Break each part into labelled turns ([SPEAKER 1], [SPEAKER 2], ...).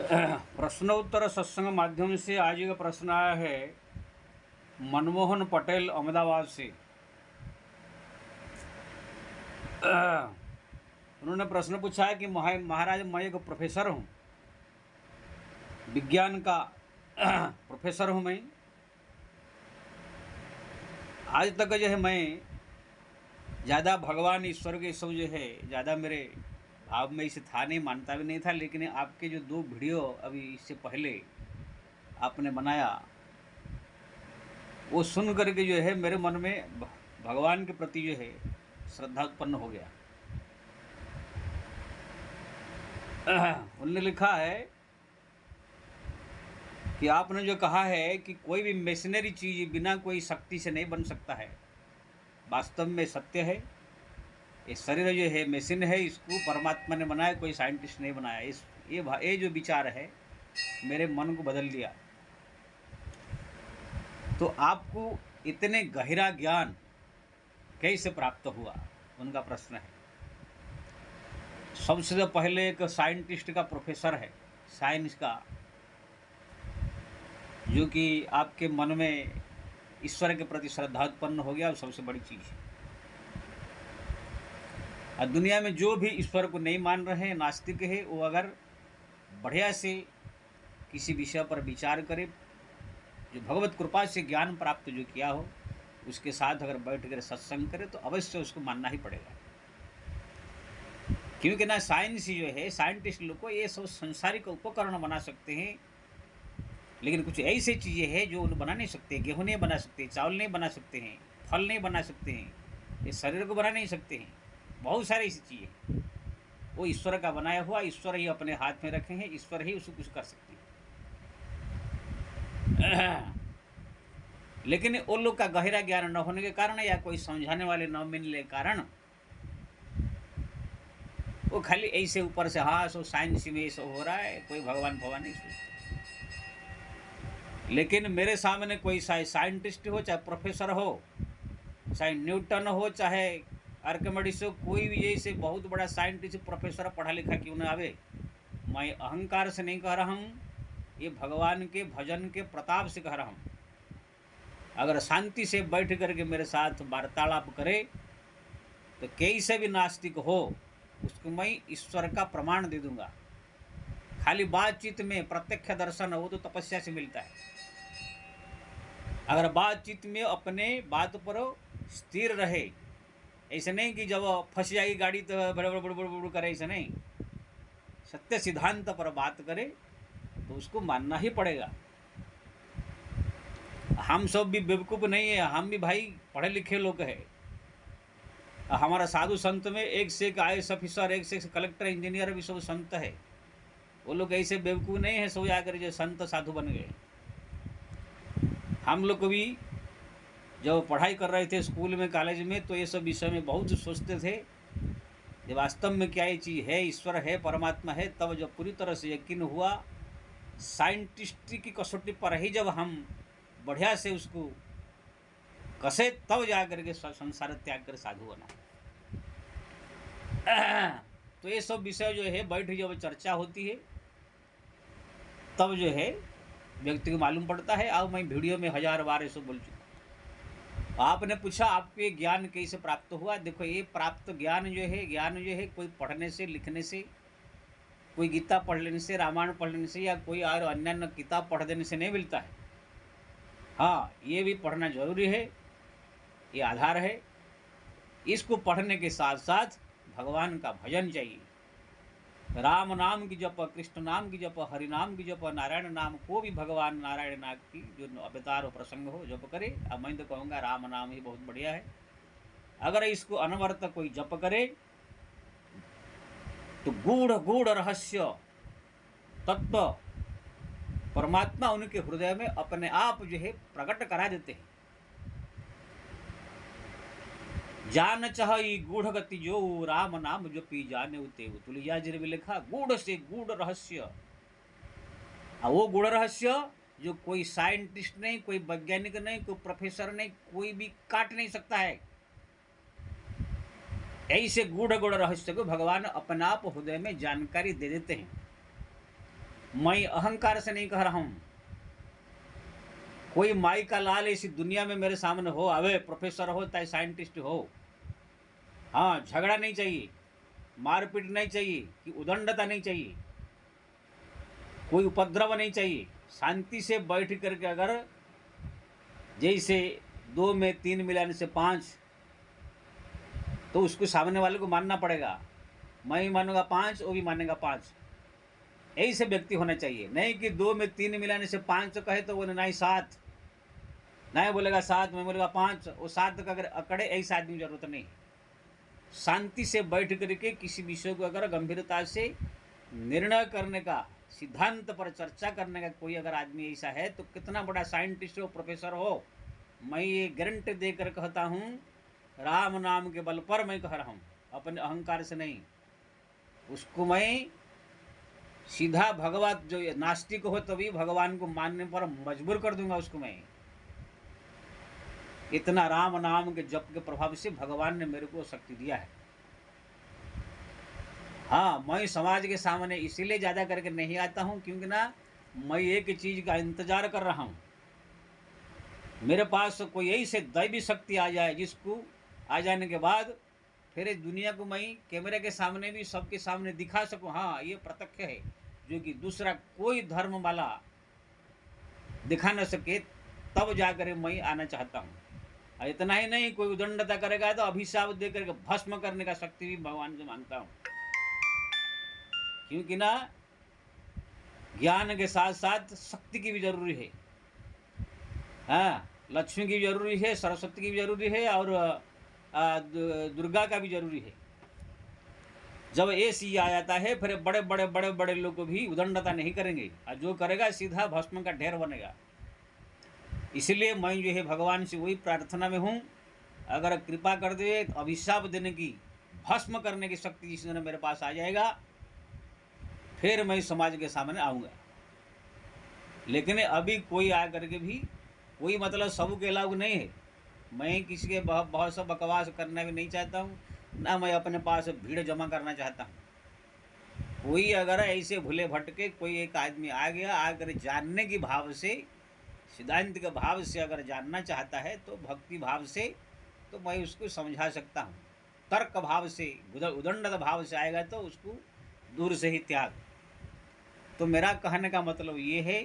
[SPEAKER 1] प्रश्नोत्तर सत्संग माध्यम से आज का प्रश्न आया है मनमोहन पटेल अहमदाबाद से। उन्होंने प्रश्न पूछा है कि महाराज मैं एक प्रोफेसर हूँ, विज्ञान का प्रोफेसर हूँ मैं। आज तक जो है मैं ज़्यादा भगवान ईश्वर के सब जो है ज़्यादा मेरे भाव में इसे था नहीं, मानता भी नहीं था। लेकिन आपके जो 2 वीडियो अभी इससे पहले आपने बनाया वो सुन करके जो है मेरे मन में भगवान के प्रति जो है श्रद्धा उत्पन्न हो गया। उन्होंने लिखा है कि आपने जो कहा है कि कोई भी मशीनरी चीज़ बिना कोई शक्ति से नहीं बन सकता है, वास्तव में सत्य है। ये शरीर जो है मशीन है, इसको परमात्मा ने बनाया, कोई साइंटिस्ट नहीं बनाया। ये जो विचार है मेरे मन को बदल दिया। तो आपको इतने गहरा ज्ञान कैसे प्राप्त हुआ, उनका प्रश्न है। सबसे पहले एक साइंटिस्ट का प्रोफेसर है साइंस का, जो कि आपके मन में ईश्वर के प्रति श्रद्धा उत्पन्न हो गया, सबसे बड़ी चीज़ है। और दुनिया में जो भी ईश्वर को नहीं मान रहे हैं, नास्तिक है, वो अगर बढ़िया से किसी विषय पर विचार करे, जो भगवत कृपा से ज्ञान प्राप्त जो किया हो, उसके साथ अगर बैठ कर सत्संग करे तो अवश्य उसको मानना ही पड़ेगा। क्योंकि ना साइंस जो है, साइंटिस्ट लोग को ये सब संसारिक उपकरण बना सकते हैं, लेकिन कुछ ऐसी चीज़ें हैं जो उन्हें बना नहीं सकते। गेहूँ नहीं बना सकते, चावल नहीं बना सकते हैं, फल नहीं बना सकते हैं, ये शरीर को बना नहीं सकते हैं। बहुत सारी ऐसी चीज़ें वो ईश्वर का बनाया हुआ, ईश्वर ही अपने हाथ में रखे हैं, ईश्वर ही उसको कुछ कर सकते हैं। लेकिन उन लोग का गहरा ज्ञान न होने के कारण या कोई समझाने वाले न मिलने के कारण वो खाली ऐसे ऊपर से हाँ सो साइंस में ये सब हो रहा है, कोई भगवान भगवान नहीं सोचते। लेकिन मेरे सामने कोई साइंटिस्ट हो, चाहे प्रोफेसर हो, चाहे न्यूटन हो, चाहे आर्किमिडीज हो, कोई भी जैसे बहुत बड़ा साइंटिस्ट प्रोफेसर पढ़ा लिखा क्यों न आवे, मैं अहंकार से नहीं कह रहा हूँ, ये भगवान के भजन के प्रताप से कह रहा हूँ। अगर शांति से बैठ करके मेरे साथ वार्तालाप करे तो कैसे भी नास्तिक हो उसको मैं ईश्वर का प्रमाण दे दूंगा। खाली बातचीत में प्रत्यक्ष दर्शन हो तो तपस्या से मिलता है। अगर बातचीत में अपने बात पर स्थिर रहे, ऐसे नहीं कि जब फंस जाएगी गाड़ी तो बड़ करे, ऐसे नहीं। सत्य सिद्धांत पर बात करे तो उसको मानना ही पड़ेगा। हम सब भी बेवकूफ़ नहीं है, हम भी भाई पढ़े लिखे लोग हैं। हमारा साधु संत में एक से एक IAS ऑफिसर, एक से एक कलेक्टर, इंजीनियर भी सब संत है। वो लोग ऐसे बेवकूफ़ नहीं है सब जाकर जो संत साधु बन गए। हम लोग भी जब पढ़ाई कर रहे थे स्कूल में, कॉलेज में, तो ये सब विषय में बहुत सोचते थे कि वास्तव में क्या ये चीज़ है, ईश्वर है, परमात्मा है। तब जब पूरी तरह से यकीन हुआ, साइंटिस्ट की कसौटी पर ही जब हम बढ़िया से उसको कसे, तब जा करके संसार त्याग कर साधु बना। तो ये सब विषय जो है बैठ जब चर्चा होती है तब जो है व्यक्ति को मालूम पड़ता है। अब मैं वीडियो में 1000 बार ऐसा बोल चुका। आपने पूछा आपको ये ज्ञान कैसे प्राप्त हुआ। देखो, ये प्राप्त ज्ञान जो है कोई पढ़ने से, लिखने से, कोई गीता पढ़ लेने से, रामायण पढ़ लेने से, या कोई और अन्य किताब पढ़ देने से नहीं मिलता है। हाँ, ये भी पढ़ना जरूरी है, ये आधार है। इसको पढ़ने के साथ साथ भगवान का भजन चाहिए। राम नाम की जप, कृष्ण नाम की जप, हरि नाम की जप, नारायण नाम को भी भगवान नारायण नाम की जो अवतार प्रसंग हो जप करे। अब मैं तो कहूँगा राम नाम ही बहुत बढ़िया है। अगर इसको अनवरत कोई जप करे तो गूढ़ गूढ़ रहस्य तत्व परमात्मा उनके हृदय में अपने आप जो है प्रकट करा देते हैं। जान चाही गूढ़ गति जो राम नाम जो पी जाने उते, तुलसीदास में लिखा गूढ़ से गूढ़ रहस्य। वो गूढ़ रहस्य जो कोई साइंटिस्ट नहीं, कोई वैज्ञानिक नहीं, कोई प्रोफेसर नहीं, कोई भी काट नहीं सकता है। ऐसे गूढ़ गूढ़ रहस्य को भगवान अपने आप हृदय में जानकारी दे देते हैं। मैं अहंकार से नहीं कह रहा हूँ। कोई माई का लाल इस दुनिया में मेरे सामने हो, आवे प्रोफेसर हो चाहे साइंटिस्ट हो, हाँ झगड़ा नहीं चाहिए, मारपीट नहीं चाहिए, कि उदंडता नहीं चाहिए, कोई उपद्रव नहीं चाहिए। शांति से बैठ करके अगर जैसे 2 में 3 मिलाने से 5, तो उसको सामने वाले को मानना पड़ेगा। मैं ही मानूंगा 5, वो भी मानेगा 5। ऐसे व्यक्ति होना चाहिए, नहीं कि 2 में 3 मिलाने से 5 तो कहे तो वो नहीं 7, नहीं बोलेगा 7, मैं बोलेगा 5, वो 7 का अगर अकड़े, ऐसा आदमी जरूरत नहीं। शांति से बैठ करके किसी विषय को अगर गंभीरता से निर्णय करने का, सिद्धांत पर चर्चा करने का कोई अगर आदमी ऐसा है, तो कितना बड़ा साइंटिस्ट हो, प्रोफेसर हो, मैं ये गारंटी देकर कहता हूँ, राम नाम के बल पर मैं कह रहा हूँ, अपने अहंकार से नहीं। उसको मैं सीधा भगवत, जो नास्तिक हो तभी भगवान को मानने पर मजबूर कर दूंगा उसको मैं। इतना राम नाम के जप के प्रभाव से भगवान ने मेरे को शक्ति दिया है। हाँ, मैं समाज के सामने इसीलिए ज़्यादा करके नहीं आता हूँ, क्योंकि ना मैं एक चीज़ का इंतजार कर रहा हूँ, मेरे पास कोई ऐसे दैवी शक्ति आ जाए जिसको आ जाने के बाद फिर इस दुनिया को मैं कैमरे के सामने भी सबके सामने दिखा सकूँ, हाँ ये प्रत्यक्ष है, जो कि दूसरा कोई धर्म वाला दिखा न सके, तब जाकर मैं आना चाहता हूँ। इतना ही नहीं, कोई उदंडता करेगा तो अभिशाप दे करके भस्म करने का शक्ति भी भगवान से मांगता हूँ। क्योंकि ना ज्ञान के साथ साथ शक्ति की भी जरूरी है। हाँ, लक्ष्मी की भी जरूरी है, सरस्वती की भी जरूरी है, और दुर्गा का भी जरूरी है। जब ये सी आ जाता है, फिर बड़े बड़े बड़े बड़े लोग भी उदंडता नहीं करेंगे, और जो करेगा सीधा भस्म का ढेर बनेगा। इसलिए मैं जो है भगवान से वही प्रार्थना में हूँ, अगर कृपा कर दे तो अभिशाप देने की, भस्म करने की शक्ति जिस दिन मेरे पास आ जाएगा, फिर मैं समाज के सामने आऊँगा। लेकिन अभी कोई आ करके भी कोई मतलब सब के अलावा नहीं है। मैं किसी के बहुत सा बकवास करना भी नहीं चाहता हूँ, ना मैं अपने पास भीड़ जमा करना चाहता हूँ। कोई अगर ऐसे भूले भटके कोई एक आदमी आ गया, आकर जानने की भाव से, सिद्धांत के भाव से अगर जानना चाहता है, तो भक्ति भाव से तो मैं उसको समझा सकता हूँ। तर्क भाव से, उदंड भाव से आएगा तो उसको दूर से ही त्याग। तो मेरा कहने का मतलब ये है,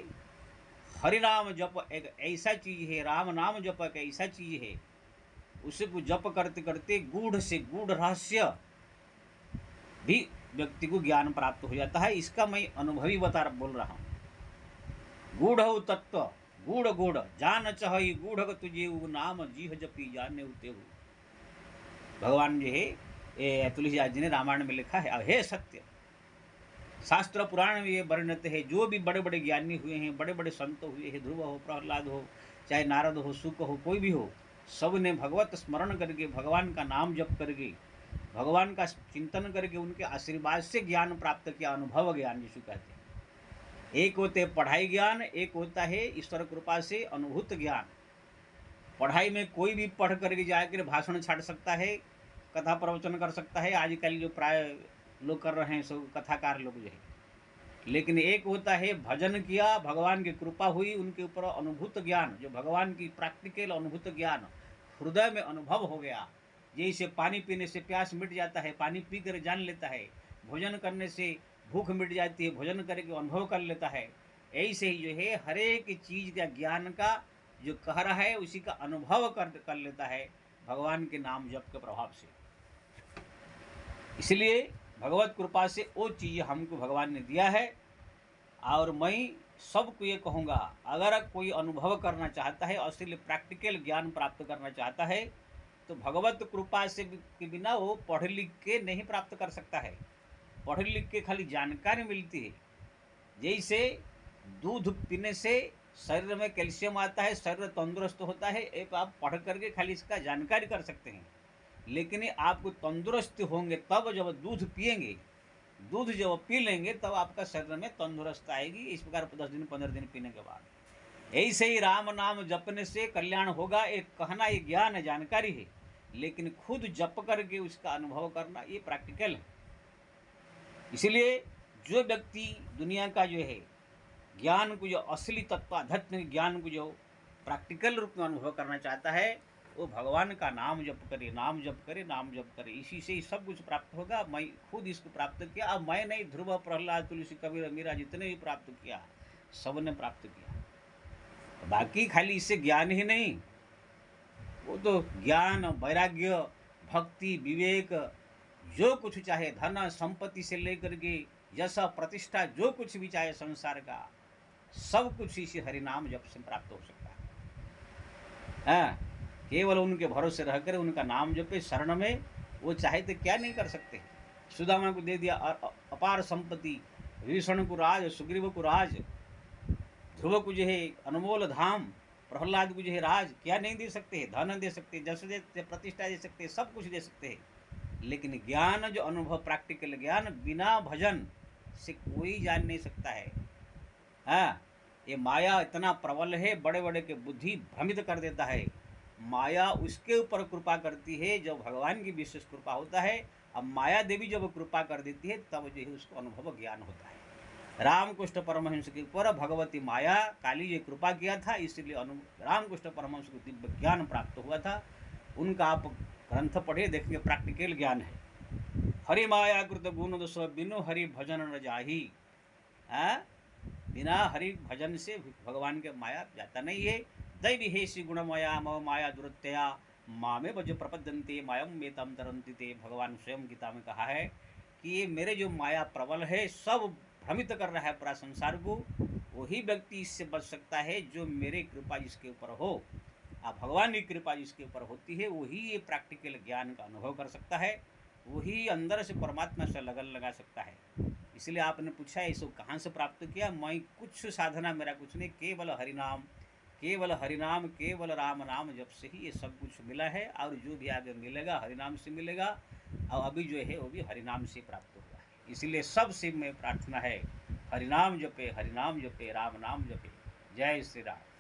[SPEAKER 1] हरि नाम जप एक ऐसा चीज है, राम नाम जप एक ऐसा चीज है, उसको जप करते करते गूढ़ से गूढ़ रहस्य भी व्यक्ति को ज्ञान प्राप्त हो जाता है। इसका मैं अनुभवी बोल रहा हूँ। गूढ़ तत्व गूढ़ गूढ़ जान चहि गूढ़ तुझे नाम जीह जपी जाने उते हो। भगवान जो है तुलसीदास जी ने रामायण में लिखा है। हे सत्य, शास्त्र पुराण में ये वर्णित है, जो भी बड़े बड़े ज्ञानी हुए हैं, बड़े बड़े संत हुए हैं, ध्रुव हो, प्रहलाद हो, चाहे नारद हो, शुक हो, कोई भी हो, सब ने भगवत स्मरण करके, भगवान का नाम जप करके, भगवान का चिंतन करके, उनके आशीर्वाद से ज्ञान प्राप्त किया। अनुभव ज्ञान जिसको कहते हैं। एक होते है पढ़ाई ज्ञान, एक होता है ईश्वर कृपा से अनुभूत ज्ञान। पढ़ाई में कोई भी पढ़ करके जाकर भाषण छाड़ सकता है, कथा प्रवचन कर सकता है, आजकल जो प्राय लोग कर रहे हैं सब कथाकार लोग जो है। लेकिन एक होता है भजन किया, भगवान की कृपा हुई उनके ऊपर, अनुभूत ज्ञान, जो भगवान की प्रैक्टिकल अनुभूत ज्ञान हृदय में अनुभव हो गया। जैसे पानी पीने से प्यास मिट जाता है, पानी पी कर जान लेता है, भोजन करने से भूख मिट जाती है, भोजन करके अनुभव कर लेता है। ऐसे ही जो है हर एक चीज़ का ज्ञान का जो कह रहा है उसी का अनुभव कर लेता है भगवान के नाम जप के प्रभाव से। इसलिए भगवत कृपा से वो चीज़ हमको भगवान ने दिया है। और मैं सबको ये कहूँगा, अगर कोई अनुभव करना चाहता है, असली प्रैक्टिकल ज्ञान प्राप्त करना चाहता है, तो भगवत कृपा से के बिना वो पढ़ लिख के नहीं प्राप्त कर सकता है। पढ़ लिख के खाली जानकारी मिलती है। जैसे दूध पीने से शरीर में कैल्शियम आता है, शरीर तंदुरुस्त होता है, एक आप पढ़ करके खाली इसका जानकारी कर सकते हैं। लेकिन आपको तंदुरुस्त होंगे तब जब दूध पिएंगे, दूध जब पी लेंगे तब आपका शरीर में तंदुरुस्त आएगी। इस प्रकार 10 दिन 15 दिन पीने के बाद। ऐसे ही राम नाम जपने से कल्याण होगा, एक कहना ये ज्ञान है, जानकारी है, लेकिन खुद जप करके उसका अनुभव करना ये प्रैक्टिकल है। इसलिए जो व्यक्ति दुनिया का जो है ज्ञान को जो असली तत्व आध्यात्मिक ज्ञान को जो प्रैक्टिकल रूप में अनुभव करना चाहता है वो भगवान का नाम जप करे, नाम जप करे, नाम जप करे, इसी से ही सब कुछ प्राप्त होगा। मैं खुद इसको प्राप्त किया, अब मैं नहीं, ध्रुव, प्रहलाद, तुलसी, कबीर, मीरा जितने भी प्राप्त किया सब ने प्राप्त किया। तो बाकी खाली इससे ज्ञान ही नहीं, वो तो ज्ञान, वैराग्य, भक्ति, विवेक, जो कुछ चाहे, धन संपत्ति से लेकर के यश प्रतिष्ठा, जो कुछ भी चाहे संसार का, सब कुछ इसी हरिनाम जप से प्राप्त हो सकता है। हाँ, केवल उनके भरोसे रहकर उनका नाम जपे, शरण में, वो चाहे तो क्या नहीं कर सकते। सुदामा को दे दिया अपार संपत्ति, विभीषण को राज, सुग्रीव को राज, ध्रुव को जो है अनमोल धाम, प्रहलाद को जो है राज, क्या नहीं दे सकते हैं? धन दे सकते, जस दे सकते, प्रतिष्ठा दे सकते, सब कुछ दे सकते हैं। लेकिन ज्ञान जो अनुभव, प्रैक्टिकल ज्ञान, बिना भजन से कोई जान नहीं सकता है। हाँ, ये माया इतना प्रबल है, बड़े बड़े के बुद्धि भ्रमित कर देता है। माया उसके ऊपर कृपा करती है जब भगवान की विशेष कृपा होता है। अब माया देवी जब कृपा कर देती है तब जो है उसको अनुभव ज्ञान होता है। रामकृष्ण परमहंस के ऊपर भगवती माया काली जी कृपा किया था, इसलिए रामकृष्ण परमहंस को दिव्य ज्ञान प्राप्त हुआ था। उनका आप ग्रंथ पढ़े, देखेंगे प्रैक्टिकल ज्ञान है। हरि माया कृत गुण दोष बिनु हरि भजन न जाही। बिना हरि भजन से भगवान के माया जाता नहीं है। दैवी हे श्री गुणमया मम माया दुरत्यया मामे बज प्रपद्यन्ते मायम मेतम तरंति ते। भगवान स्वयं गीता में कहा है कि ये मेरे जो माया प्रबल है, सब भ्रमित कर रहा है पूरा संसार को, वही व्यक्ति इससे बच सकता है जो मेरे कृपा जिसके ऊपर हो। आप भगवान की कृपा जिसके ऊपर होती है वही ये प्रैक्टिकल ज्ञान का अनुभव कर सकता है, वही अंदर से परमात्मा से लगन लगा सकता है। इसलिए आपने पूछा है इसको कहाँ से प्राप्त किया? मैं कुछ साधना मेरा कुछ नहीं, केवल हरिनाम, केवल हरिनाम, केवल राम नाम जब से ही ये सब कुछ मिला है। और जो भी आगे मिलेगा हरिनाम से मिलेगा, और अभी जो है वो भी हरिनाम से प्राप्त हुआ है। इसलिए सबसे मैं प्रार्थना है, हरिनाम जपे, हरिनाम जपे, राम नाम जपे। जय श्री राम।